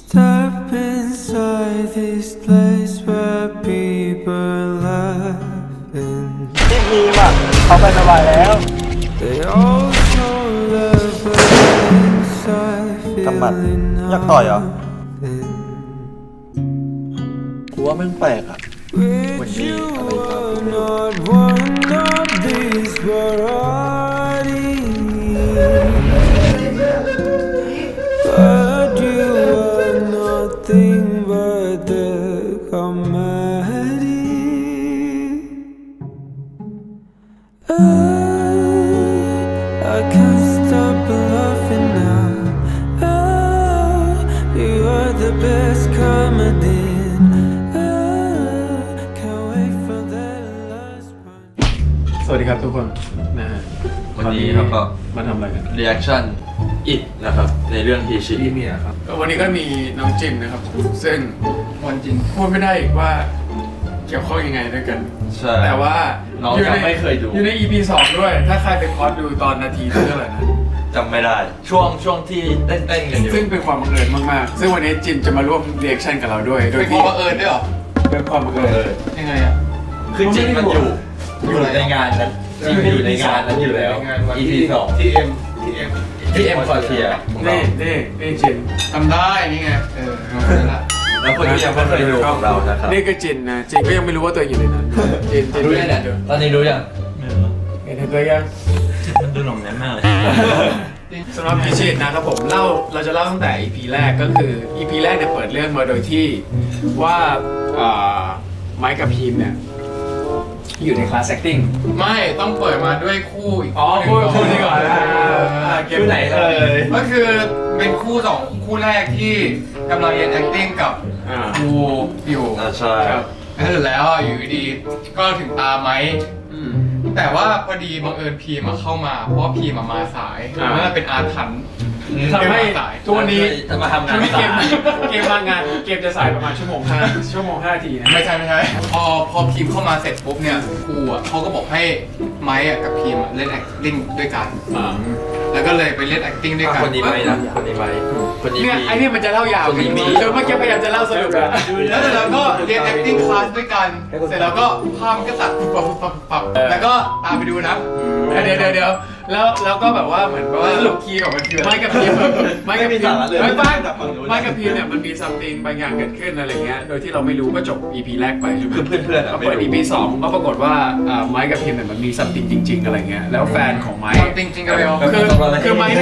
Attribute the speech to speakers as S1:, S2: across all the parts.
S1: Step inside this place where people laughing.
S2: ที่ทีมอ่ะเขาไปสบายแล้ว
S1: They all show love but inside
S2: กำมัด
S1: feeling
S2: อยากต่อยเหรอ
S1: nothing.
S2: กูว่าแม่งแปลกอ่ะ
S1: Wish you were not one of these varieties, but you are nothing but the comedy. I can't stop laughing now. You are the best comedy. Can't wait for that last one.
S3: สวัสดีครับทุกคนนะฮะ
S4: วันนี้เราก็
S3: มาทำอะไรกัน
S4: reaction it นะครับในเรื่องทีชิ
S3: พี่เมียครับวันนี้ก็มีน้องจินนะครับ ซึ่งวันจินพูดไม่ได้อีกว่าเกี่ยวข้องยังไงด้วยกัน
S4: ใช่
S3: แต่ว่า
S4: น้อง
S3: อยู่
S4: จะ
S3: ใน
S4: ไม่เคยดู
S3: อยู่ใน EP 2 ด้วย ถ้าใครไปพอดดูตอนนาทีที่เท่าไหร่นะ
S4: จำไม่ได้ช่วงที่เต้นกันอยู่
S3: ซึ่งเป็นความบังเอิญมากๆ ซึ่งวันนี้จินจะมาร่วมเรีแอคชั่นกับเราด้วย โดย
S5: เป็นค
S3: ที่
S5: วามบังเอิญด้วยเหรอ
S3: เป็นความบังเอิญ
S5: ยังไงอ่ะ
S4: คือจริงมันอยู่ในงานนั้นจริงมันอยู่ในงานนั้นอยู่แล้ว EP 2
S5: ที่เอ็ม
S4: คอเทียของเรา
S3: นี่จิน
S5: ทำได้นี่ไงเอาไปละ
S4: แล้วคนที่ยังไม่เคยดูของเรานะครับ
S3: นี่ก็จินนะจินก็ยังไม่รู้ว่าตัวเองอยู่ในนั้นจิน
S4: รู้ยังเนี่ยตอนนี้รู้ยัง
S3: เห็นตัวยัง
S4: มันดูหน่อมแนมมากเลย
S3: สำหรับพิชิตนะครับผมเราจะเล่าตั้งแต่ EP แรกก็คือ EP แรกเนี่ยเปิดเรื่องมาโดยที่ว่าไมค์กับพีมเนี่ยอยู่ในคลาส acting
S5: ไม่ต้องเปิดมาด้วยคู่อีก
S3: คู่นี้ก่อนนะ
S4: ชื่อไหนเลย
S5: ก็คือเป็นคู่สองคู่แรกที่กำลังเรียน acting กับครูอยู่
S4: ใช่
S5: แล้วอยู่ดีๆก็ถึงตาไหมแต่ว่าพอดีบังเอิญพีมาเข้ามาเพราะว่าพีมาสายมันเป็นอาถรรพ์
S3: ทำให้ตัวนี้
S4: จะมาทำงาน
S3: เกมมางานเกมจะสายประมาณชั่วโมง5นาทีนะ
S5: ไม่ใช่พอพีมเข้ามาเสร็จปุ๊บเนี่ยครูอ่ะเขาก็บอกให้ไม้กับพีมเล่น acting ด้วยกันแล้วก็เลยไปเล่น acting ด้วยกัน
S4: คนนี้ไปนะคนนี้ไปคนนี้
S3: เนี่ยไอ้นี่มันจะเล่ายาวเดี๋ยวเมื่อกี้พยายามจะเล่าสรุปแล้ว
S5: แล้วเสร็จแล้วก็เรียน acting class ด้วยกัน เสร็จแล้วก็ภาพมันก็ตัดปับแล้วก็ตามไปดูนะ
S3: เดี๋ยวแล้วก็แบบว่าเหมือนว่าสรุปคีย์ของมันคือไม่กับพีมไม่กับพีมไม่กับพีมเนี่ยมันมี something บางอย่างเกิดขึ้นอะไรเงี้ยโดยที่เราไม่รู้ก็จบ EP แรกไปใช่ไหม
S4: คือเพื่อนๆ
S3: เปิด EP 2ก็ปรากฏว่าไม้กับพีมเนี่ยมันมี something จริง ๆอะไรเงี้ยแล้วแฟนของไม้
S5: จริงๆก็เลย
S3: คือไม้เ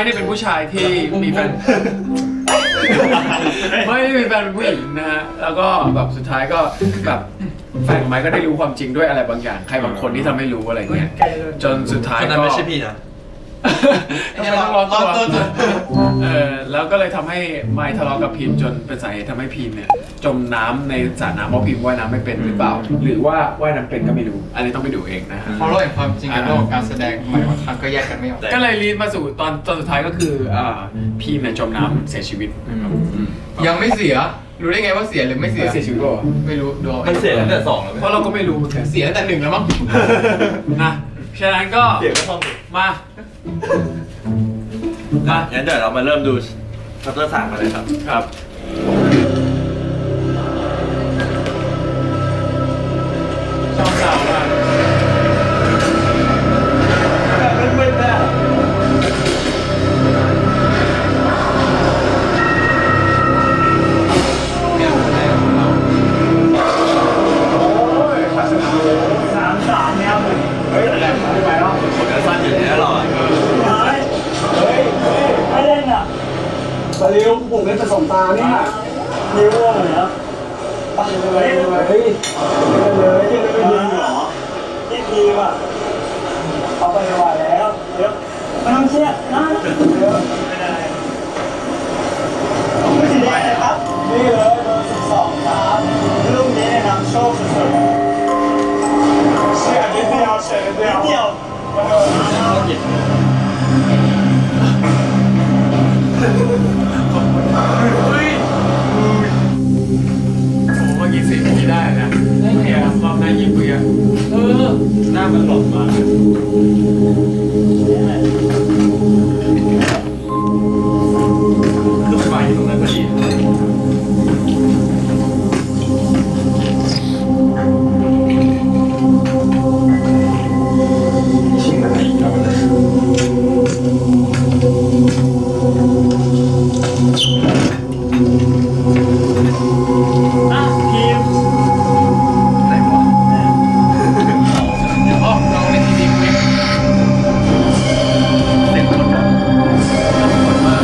S3: นี่ยเป็นผู้ชายที่มีแฟนไม่ได้มีแฟนเป็นผู้หญิงนะฮะแล้วก็แบบสุดท้ายก็แบบแฟนของไม้ก็ได้รู้ความจริงด้วยอะไรบางอย่างใครบางคนที่ทำให้รู้อะไรเงี้ยจนสุดท้าย
S4: คนนั้น
S3: ก็
S4: ไม่ใช่พี่นะ
S3: ทำไมต้องร้อนตัวแล้วก็เลยทำให้ไม้ทะเลาะกับพิมจนเป็นสาเหตุทำให้พิมเนี่ยจมน้ำในสระน้ำเพราะพิมว่ายน้ำไม่เป็นหรือเปล่า หรือว่าว่ายน้ำเป็นก็ไม่รู้อันนี้ต้องไปดูเองนะฮะ
S5: พอเราเห็นความจริงกับเรื่องของการแสดงหมายว่ามันก็แยกกันไม่ออก
S3: ก็เลยลีดมาสู่ตอนสุดท้ายก็คือพิมเนี่ยจมน้ำเสียชีวิตนะครับ
S5: ยังไม่เสียรู้ได้ไงว่าเสียหรือไม่เสีย
S3: เสียชีวิตป่ะ
S5: ไม่รู้ดู
S4: มันเสียตั้งแต่2แล้ว
S3: เพราะเราก็ไม่รู้เหมือนกัน
S5: เสียตั้งแต่1แล้วมั้ง
S3: นะฉะนั้นก็
S4: เสียก็ต้อง
S3: มา
S4: งั้นเดี๋ยวเรามาเริ่มดูชัปเตอร์3กันเลยครับ
S3: ครับชอบสาวมาก
S4: ไม่ได้
S2: 3-3แนวหนึ่งเฮ้ยอะไรไม่ไหวแล้ว
S4: คนก็สั้นอยู่แล้วหรอ
S2: ไม่เล่นอ่ะมาเร็วผมเล่นผสมตาเนี่ยนิ้วเลยนะไปเลยเฮ้ยเลยยังไม่ยิงเหรอยิงดีว่ะเขาไปสบายแล้วเดี๋ยวไม่ต้องเครียดนะเดี๋ยวไม่ได้ไม่สีแดงนะครับนี่เลยเบอร์12ครับลูกนี้นำโชคสุดๆเสียนิดเดียวเสียนิดเดียว
S3: เฮ้ยโอ้เมื่อกี้เสียงนี้ได้นะเนี่ยรอบหน้ายิงกูอ่ะหน้ามันหลบมาก
S2: อ่ะทีม
S5: ไหนวะอ๋อลองในทีวีเว็บ
S3: เด็กคนนั้นคนมา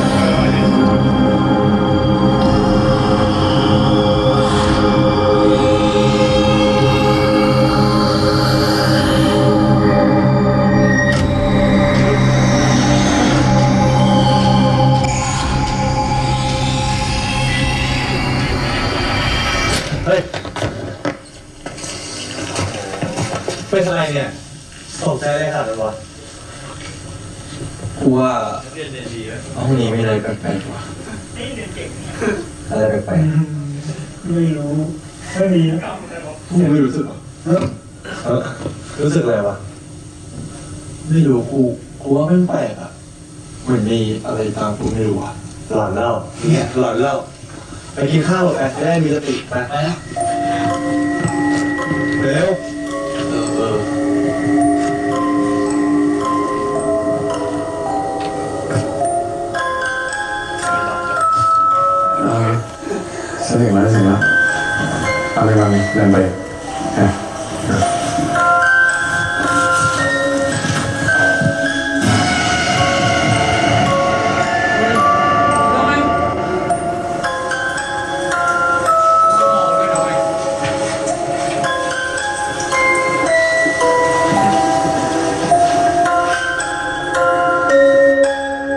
S2: เฮ้ยเป็นอะไรเนี่ยตกใจเลยค่ะเลยวะ
S4: กูว่าห้องนี้มีอะไรแปลกๆว่ะอะไรแปลก
S2: ไม่รู้ไม่มีนะ
S4: ๆกูไม่รู้สึกรู้สึกอะไรวะไม่รู้กูว่าไม่แปลกอ่ะเหมือนมีอะไรตามกูไม่รู้อ่ะ
S2: หลอนแล้ว
S4: เนี่ยหลอนแล้ว
S2: ไปกินข้าวไปจะได้มีสติไปเร็ว
S4: เออเสร็จแล้วเอาไปวางเดินไป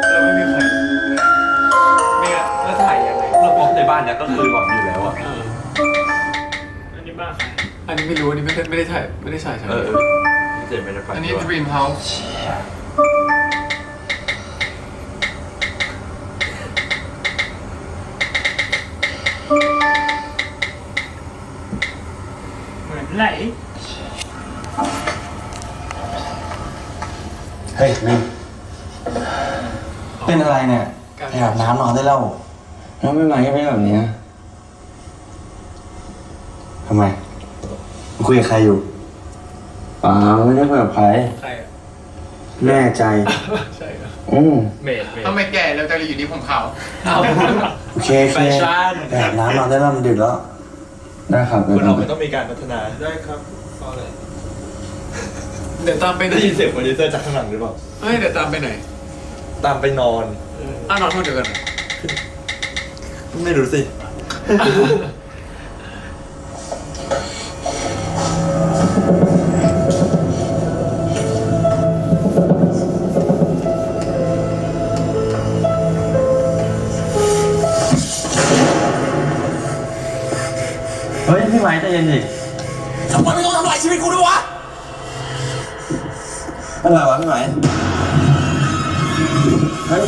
S3: แล้วไม่มีใครเนี่ยแล้วถ่ายยังไง
S4: เราบอกในบ้านเนี่ยก็คือหลอนอยู่แล้วอ่ะ
S2: อันนี้บ้านใคร
S3: อันนี้ไม่รู้อันนี้ไม่ได้ถ่ายใช่ไหม
S4: เจ็บไปจะไป
S5: อันนี้ Dream House
S2: เหมือนไหล
S6: เฮ้ยมินเป็นอะไรเนี่ยไปอาบน้ำนอนได้แล้วแล้วไม่มาก็ไม่แบบนี้ทำไมคุยกับใครอยู่เปล่าไม่ได้คุยกับใคร
S3: ใครอ่ะ
S6: แน่ใจ
S3: ใช่เหรอ
S2: เมด
S5: ทำไมแก่แล้วจะอยู่ที่ผมขาว
S3: เอา
S6: โอเคไปอาบน้ำนอนได้แล้วมันดึกแล้ว ได้ครับ
S4: คนเราไม่ต้องมีการพัฒนา
S2: ได้ครับเอาเลย
S3: เดี๋ยวตามไปไหน
S4: ได้ยินเสียงโปรดิวเซอร์จากข้างหลังหรือเปล่า
S3: เฮ้ยเดี๋ยวตามไปไหน
S4: ตามไปนอน
S3: อ้าวนอนห้องเดียวกันเหรอ
S4: ไม่รู้สิ
S6: เฮ้ยพี่ไม้ใจเย็นดิ
S1: ทำไมไม่ต้องทำลายชีวิตกูด้วยวะ
S6: เป็นไรวะพี่ไม้เฮ้ย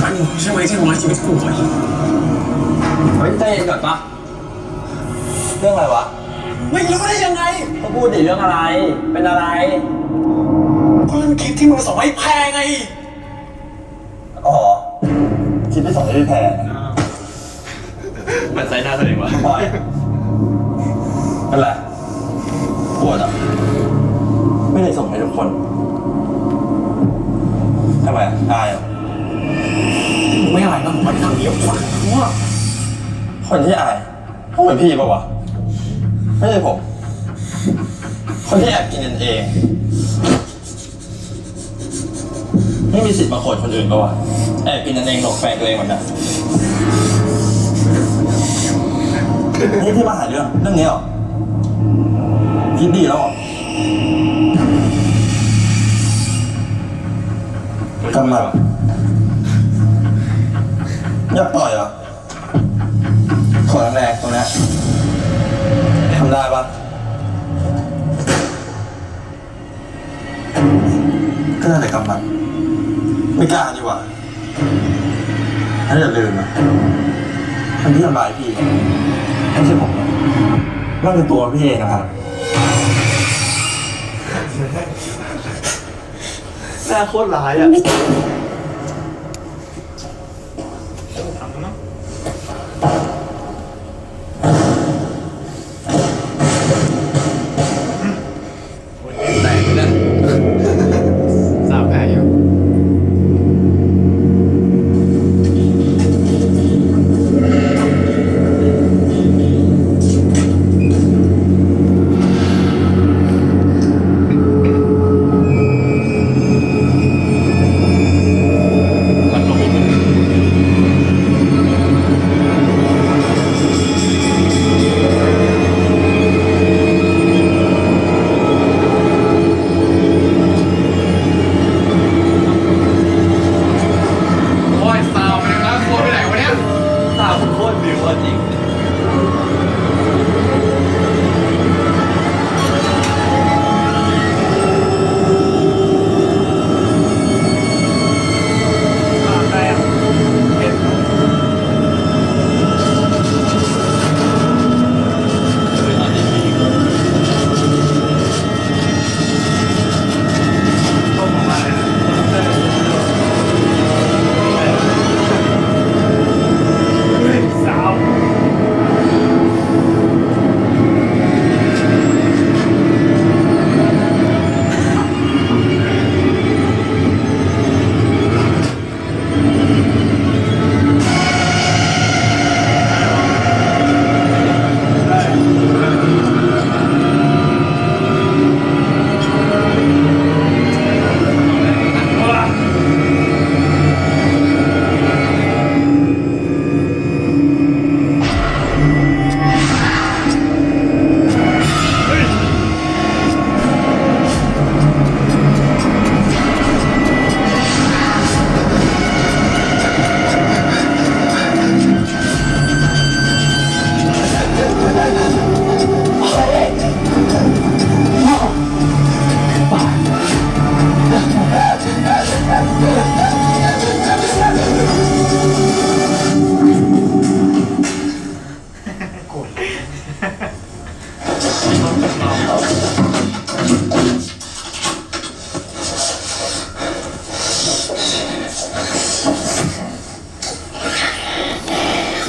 S1: มันใช่ไหมที่ทำลายชีวิตกูวะ
S6: เฮ้ยใจเย็นก่อนปะเรื่องอะไรวะ
S1: ไม่รู้ได้ยังไง
S6: ก็พูดดิเรื่องอะไรเป็นอะไร
S1: ก็เรื่องคลิปที่มึงส่งให้แพงไง
S6: อ๋อคิดที่ส่งให้พี่แพร
S4: มันใส่หน้าตัวเองวะ
S6: ปล่อยเป็นไรปวดอ่ะไม่ได้ส่งให้ทุกคนทำไมอายเหรอ
S1: ไม่อะไรนะผมไม่ได้ทำเยอะกว่า
S6: คนที่อายเขาเป็นพี่ปะวะไม่ใช่ผม คนที่แอบกินกันเองไม่มีสิทธิ์มาโขดคนอื่นปะวะแอบกินกันเองหลอกแฟนตัวเองเหมือนกันนี่ที่มาหาเรื่องนี้เหรอคิดดีแล้วเหรอกำลังอยากต่อยเหรอขอแรงๆตรงนี้ทำได้ปะก็น่าจะกำลังไม่กล้าดีกว่าถ้าอย่าลืมนะคนที่ทำร้ายพี่ไม่ใช่ผมนะนั่นคือตัวพี่เองนะครับ
S4: หน้าโคตรร้ายอ่ะ
S3: แตกไปแล้วสามแผลอยู่
S6: ตัวจริง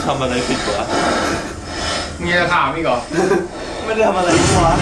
S6: ทำอะไรผิดวะ
S5: มีจะถามอีกเหรอ
S2: ไม่ได้ทำอะไรวะ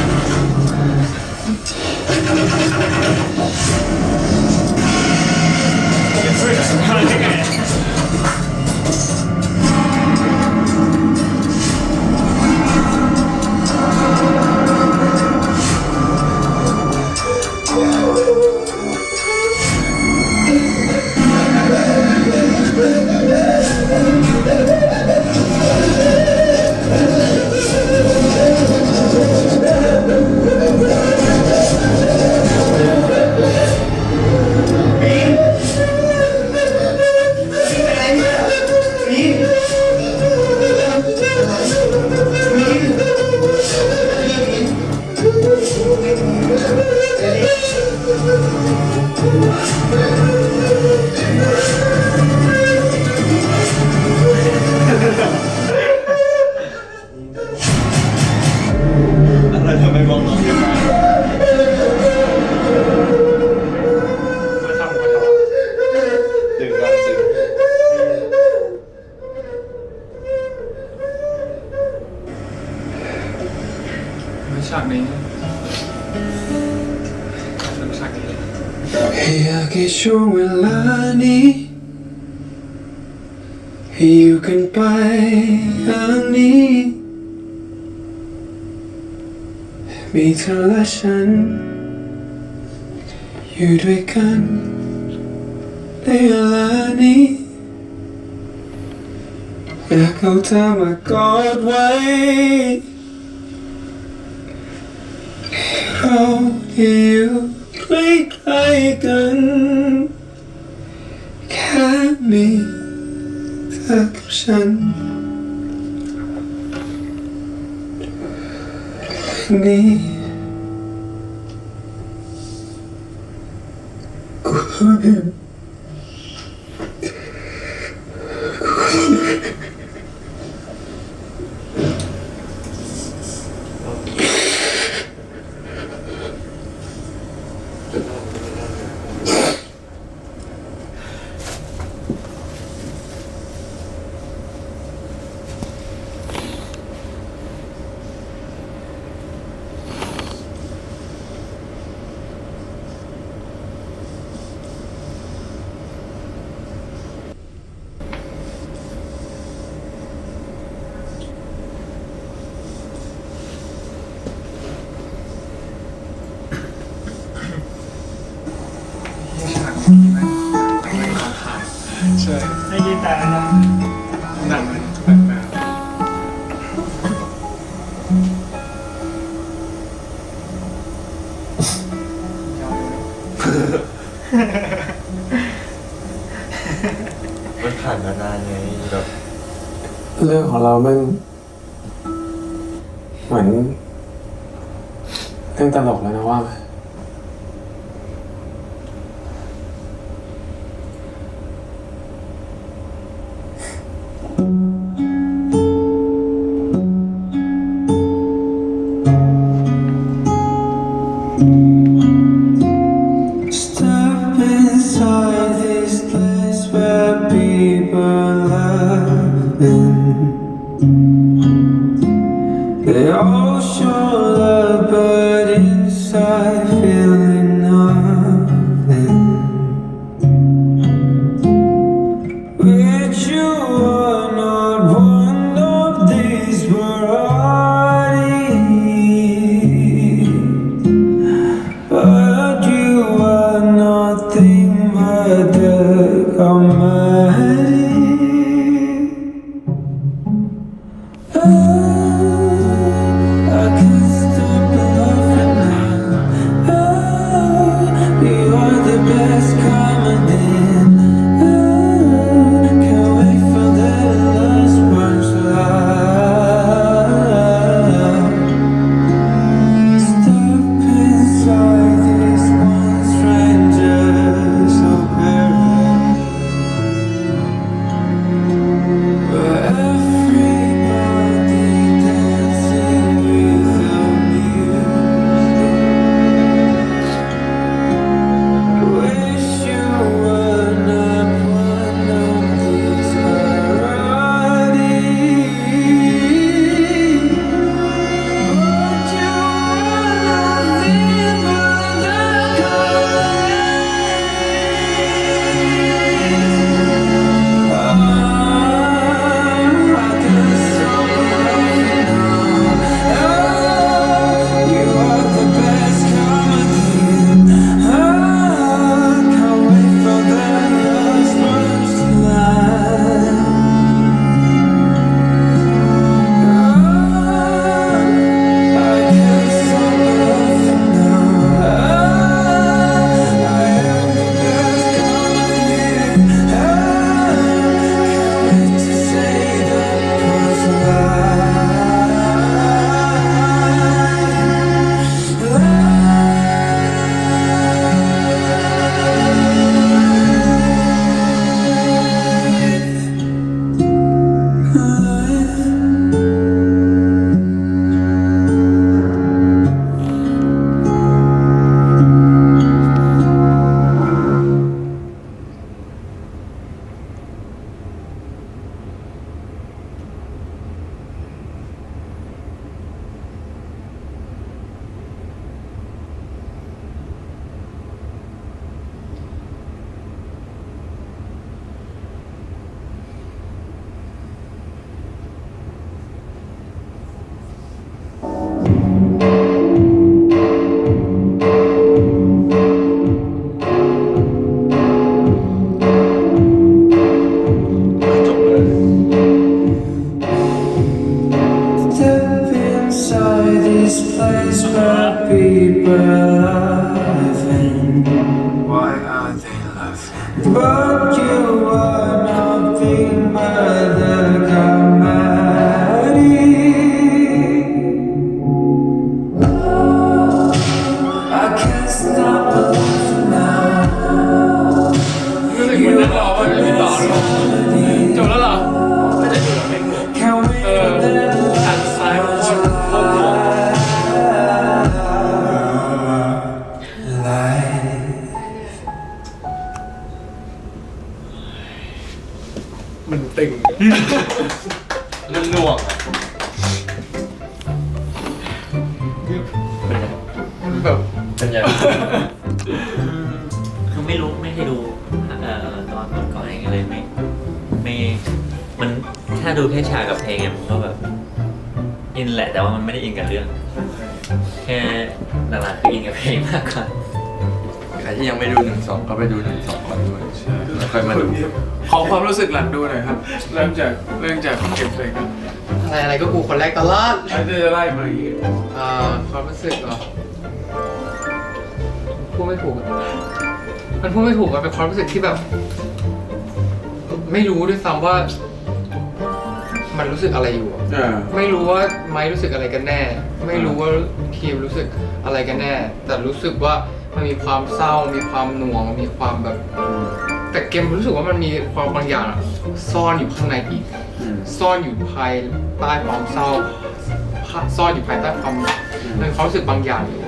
S6: อะไรทำไมมองน้องยังไงดึงกันดึง
S5: ไม่ฉากนี้เป็นฉากนี้
S1: อยากให้ช่วงเวลานี้ให้อยู่กันไปอย่างนี้มีเธอและฉันอยู่ด้วยกันในเวลานี้อยากเอาเธอมากอดไว้เราได้อยู่ใกล้ๆกันแค่มีเธอกับฉันนี่กูผิด
S3: ใช่
S2: ได้ยินแต่นะ
S3: หนังมันแปลกแนว
S6: มันผ่านมานานไงแบบ
S1: เรื่องของเรามันเหมือนเรื่องตลกแล้วนะว่าไหม Step inside this place where people laughing. They all show love, but inside feeling nothing. With you are not one of these varieties. But you are nothing but the comedy. I can't stop laughing now. You are the best comedy. Can't wait for that last punchline. Step inside this one stranger's opera, where everybody dancing with the music. Wish you were not one of these varieties. But you are nothing but the I can't stop laughing now. You are the best comedy. Can't wait for that last punchline. I can't stop laughing now. I am the best comedy. Can't wait to say that Step inside this place where people laughing. Why are they laughing? But you are nothing but the comedy. I can't stop laughing now.
S3: รู้สึกเหมือนนักร้องว่าจะมีต่อหรือเปล่าจบแล้วเหรอ
S1: Can't wait for that
S3: อันซ้ายมันโคตรโคตรโหด
S1: life.
S3: มันตึง
S6: มันหน่วงอะ
S5: มันแบบ
S6: เป็นยัง
S7: คือไม่รู้ไม่ได้ดูตอนก่อนเองเลยไม่มันถ้าดูแค่ฉากกับเพลงมันก็แบบอินแหละแต่ว่ามันไม่ได้อินกับเรื่อง แค่หลักๆคืออินกับเพลงมากกว่า
S6: ใครที่ยังไม่ดู1-2ก็ไปดู1-2ก่อนด้วยแล้วค่อยมาดู
S3: ขอความรู้สึกหลังดูหน่อยครับ เริ่มจากเก็บเลยครับ
S5: อะไรก็กูคนแรกตลอด
S3: แล้วจะไล่มาอีก
S5: ความรู้สึกเหรอพูดไม่ถูกมันพูดไม่ถูกมันเป็นความรู้สึกที่แบบ ไม่รู้ด้วยซ้ำว่า มันรู้สึกอะไรอยู่อะ ไม่รู้ว่าไม้รู้สึกอะไรกันแน่ ไม่รู้ว่าพีมรู้สึกอะไรกันแน่ แต่รู้สึกว่ามันมีความเศร้ามีความหน่วงมีความแบบ แต่เกมรู้สึกว่ามันมีความบางอย่างอะซ่อนอยู่ข้างในอีก ซ่อนอยู่ภายใต้ความเศร้าซ่อนอยู่ภายใต้ความมันเขารู้สึกบางอย่างอยู่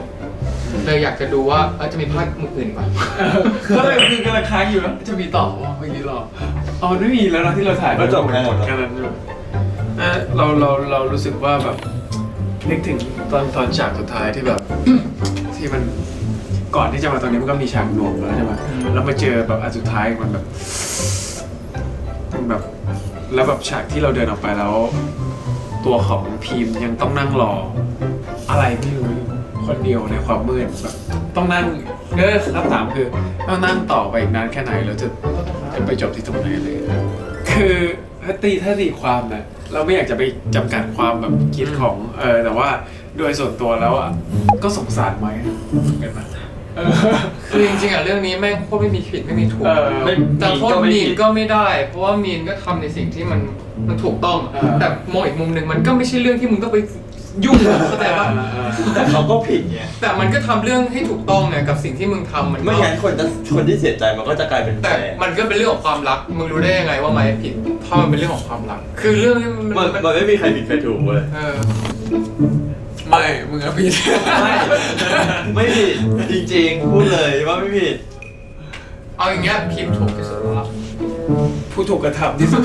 S5: เลยอยากจะดูว่าจะมีภาคอื่นป่ะ
S3: ก็เลยคือกำลังค้างอยู่แล้วจะมีต่อว่าเมื่อกี้เรามันไม่มีแล้วนะที่เราถ่าย
S6: ก็จบแค่นั้น
S3: แค่นั้นอยู่เรารู้สึกว่าแบบนึกถึงตอนฉากสุดท้ายที่แบบ ที่มันก่อนที่จะมาตอนนี้มันก็มีฉากหน่วงแล้วใช่ไหมแล้วมาเจอแบบอันสุดท้ายมันแบบแล้วแบบฉากที่เราเดินออกไปแล้ว ตัวของพีมยังต้องนั่งรออะไรไม่รู้คนเดียวในความมืดแบบต้องนั่งคำถามคือต้องนั่งต่อไปอีกนานแค่ไหนแล้วจะไปจบที่ตรงไหนเลยคือถ้าตีความนะเราไม่อยากจะไปจำกัดความแบบคิดของแต่ว่าโดยส่วนตัวแล้วอ่ะก็สงสารไหมกันนะ
S5: คือจริงๆอ่ะเรื่องนี้แม่งโคตรไม่มีผิดไม่มีถูก แต่โทษมีนก็ไม่ได้ เพราะว่ามีนก็ทำในสิ่งที่มันถูกต้อง แต่มองอีกมุมหนึ่งมันก็ไม่ใช่เรื่องที่มึงต้องไปยุ่งเข้าใจป่ะ
S6: แต่เขาก็ผิดไง
S5: แต่มันก็ทำเรื่องให้ถูกต้องไงกับสิ่งที่มึงทำมัน
S6: ไม่งั้นคนที่เสียใจมันก็จะกลายเป็น
S5: แต่
S6: แฟน
S5: มันก็เป็นเรื่องของความรักมึงรู้ได้ยังไงว่าไม่ผิดถ้ามันเป็นเรื่องของความรัก คือเรื่องนี้มัน
S6: มันไม่มีใครผิดใครถูกเว้ย
S3: ไม่มึงอะผิด
S6: ไม่ผิดจริงๆพูดเลยว่าไม่ผิด
S5: เอาอย่างเงี้ยพิมพ์ถูกที่สุดแล้ว
S3: ผู้ถูกกระทำที่สุด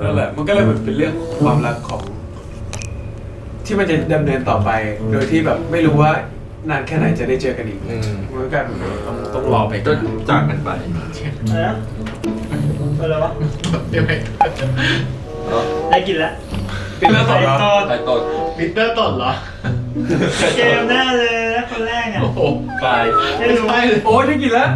S3: นั่นแหละมันก็เลยเหมือนเป็นเรื่องความรักของ ที่มันจะดำเนินต่อไป โดยที่แบบไม่รู้ว่านานแค่ไหนจะได้เจอกันอีกมันก็ต้องรอไป
S6: ก็จากกันไป
S2: อะไรวะ
S5: เดี๋ยวไป
S2: ได้กินแล้ว
S3: ปิดแล้วต่อเหรอ
S6: ใครตด
S5: มิเตอร์ตดเหรอ
S2: เกมแน่เลยนะคนแรกอ่ะ
S5: โอ้โห
S6: ไป
S2: ไม่รู้
S5: ใช่เลย
S3: โอ้ยได้กินแล้ว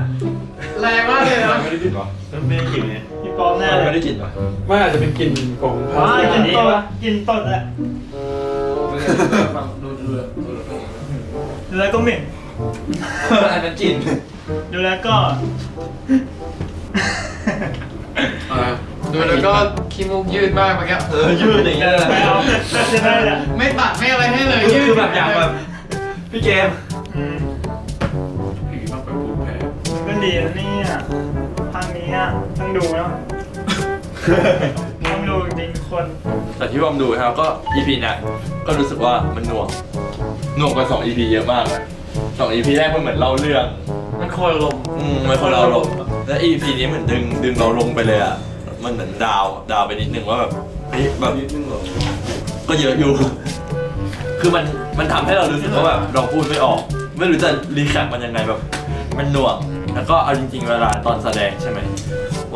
S5: แรงมากเลยนะ
S6: ไม่ได้กินหรอ
S2: ไม่ได้กินไงพี่ปอมแน่เล
S6: ไม่
S2: ย
S6: ได้กินหรอ
S3: มันอาจจะเป็นกลิ่นของพลาส
S2: กิ
S3: ติ
S2: น
S3: ก
S2: ตดกินตดอ่ะดูแล้วก็เหม็น
S6: อันนั้นกิน
S2: ดูแล้วก็
S5: ดูแล้วก็ขี้มูกยืดมากเมื่อกี้
S6: ยืดอย่างเงี้ย
S2: ไม่เอาจะได้แหละ
S5: ไม่ตัดไม่อะไรให้เลยยืด
S6: คือแบบอย่างแบบพี่เกม
S3: ผีมากไปพูดแพ้
S2: ก็ดีนะเนี่ยภาคนี้อ่ะต้องดูเนาะต้องดูจริงๆคน
S6: แต่ที่ผมดูครับก็ EP เนี่ยก็รู้สึกว่ามันหน่วงกว่า2 EP เยอะมากเลย2 EP แรกมันเหมือนเล่าเรื่อง
S5: มันคนลม
S6: มันคนเราลงแล้ว EP นี้เหมือนดึงเราลงไปเลยอ่ะมันเหมือนดาวไปนิดนึงว่าแบบเฮ้ยแบบนิดนึงหรอก็เยอะอยู่ คือมันทำให้เรารู้สึกว่าแบบเราพูดไม่ออก ไม่รู้จะรีแคปมันยังไงแบบ มันหน่วงแล้วก็เอาจริงๆเวลาตอนแสดงใช่ไหม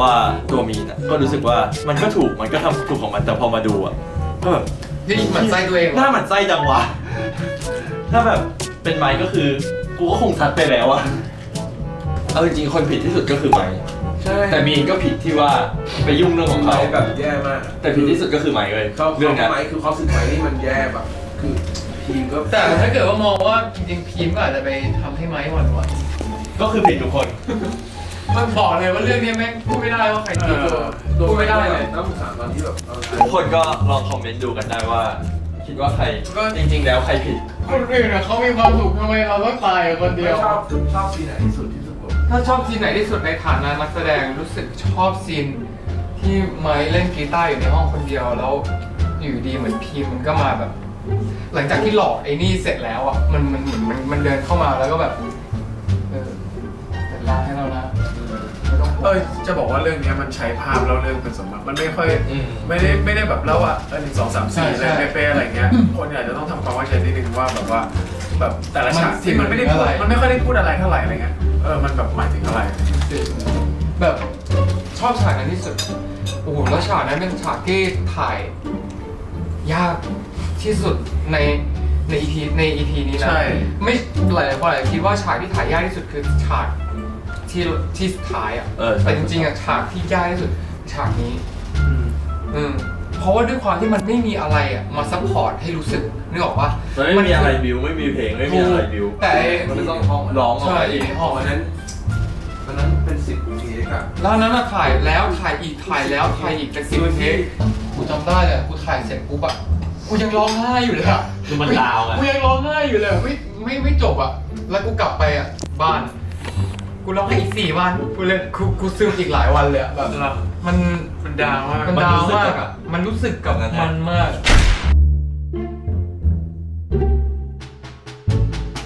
S6: ว่าตัวมีนก็รู้สึกว่ามันก็ถูกมันก็ทำถูกของมันแต่พอมาดูอ่ะก็แบบ
S5: นี่หมันไส้ตัวเอง
S6: หน้าหมันไส้จังวะ ถ้าแบบเป็นไม้ก็คือกูก็คงซัดไปแล้วอะเอาจริงๆคนผิดที่สุดก็คือไม้
S3: ใช่
S6: แต่มีนก็ผิดที่ว่าไปยุ่งเรื่องของเขา
S3: แบบแย่มาก
S6: แต่ผิดที่สุดก็คือไม้เลย
S3: เรื่องนี้คือความสึกไม้นี่มันแย่แบบคือพีมก็
S5: แต่ถ้าเกิดว่ามองว่าจริงๆพีมก็อาจจะไปทำให้ไม้หวั่น
S6: ก็คือผิดทุกคน
S5: ๆมันบอกเลยว่าเรื่องนี้แม่งพูดไม่ได้ว่าใครผิดพูดไม่ได้เลย
S3: ต้องถามตอนที่แบบ
S6: ทุกคนก็ลองคอมเมนต์ดูกันได้ว่า คิดว่าใครก็จริง ๆ แล้วใครผิด
S5: คนอื่นเขามีความสุขทำไมเราต้องตายคนเดียว
S3: ชอบซีนไหนที่สุดผม
S5: ถ้าชอบซีนไหนที่สุดในฐานะนักแสดงรู้สึกชอบซีนที่ไม้เล่นกีตาร์อยู่ในห้องคนเดียวแล้วอยู่ดีเหมือนพีมมันก็มาแบบ หลังจากที่หลอกไอ้นี่เสร็จแล้วอ่ะมันเดินเข้ามาแล้วก็แบบเป็นลาให้เรานะไม่ต้องห่วง
S3: จะบอกว่าเรื่องนี้มันใช้ภาพเล่าเรื่องเป็นสมบัติมันไม่ค่อยไม่ได้แบบเล่าว่า1 2 3 4อะไรเป๊ะๆอะไรเงี้ยคนอาจจะต้องทำความเข้าใจนิดนึงว่าแบบว่าแบบแต่ละฉากที่มันไม่ได้พูดมันไม่ค่อยได้พูดอะไรเท่าไหร่อะไรเงี้ยมันแบบหมายถึงอะไร
S5: แบบชอบฉากนั้นที่สุดโอ้โหแล้วฉากนั้นเป็นฉากที่ถ่ายยากที่สุดใน EP นี้นะไม่หลายคนอาจจะคิดว่าฉากที่ถ่ายยากที่สุดคือฉากที่สุดท้ายอ่ะแต่จริงๆอ่ะฉากที่ยากที่สุดฉากนี้เพราะว่าด้วยความที่มันไม่มีอะไรอ่ะมาซัพพอร์ตให้รู้สึกนึกออกปะ
S6: ไม่มีอะไรบิวไม่มีเพลงไม่มีอะไรบิว
S5: แต่
S6: มันต้องร้องออก
S5: ใช่
S6: มาเอง
S5: ห้องนั้น
S3: เป็น10 EP คอะ
S5: แล้วอันนั้นอะถ่ายแล้วถ่ายอีกถ่ายแล้วถ่ายอีกเป็น10 เทคกูจำได้เลยกูถ่ายเสร็จปุ๊บอะกูยังร้องไห้อยู่เลยอะ
S7: คือมันดาวอะ
S5: กูยังร้องไห้อยู่เลยไม่จบอะแล้วกูกลับไปอะบ้านกูร้องไห้อีก4 วันกูเลยกูซึมอีกหลายวันเลยอะแบบมัน
S3: มันดาวมาก
S5: มันดาวมากอะมันรู้สึกกับมันมาก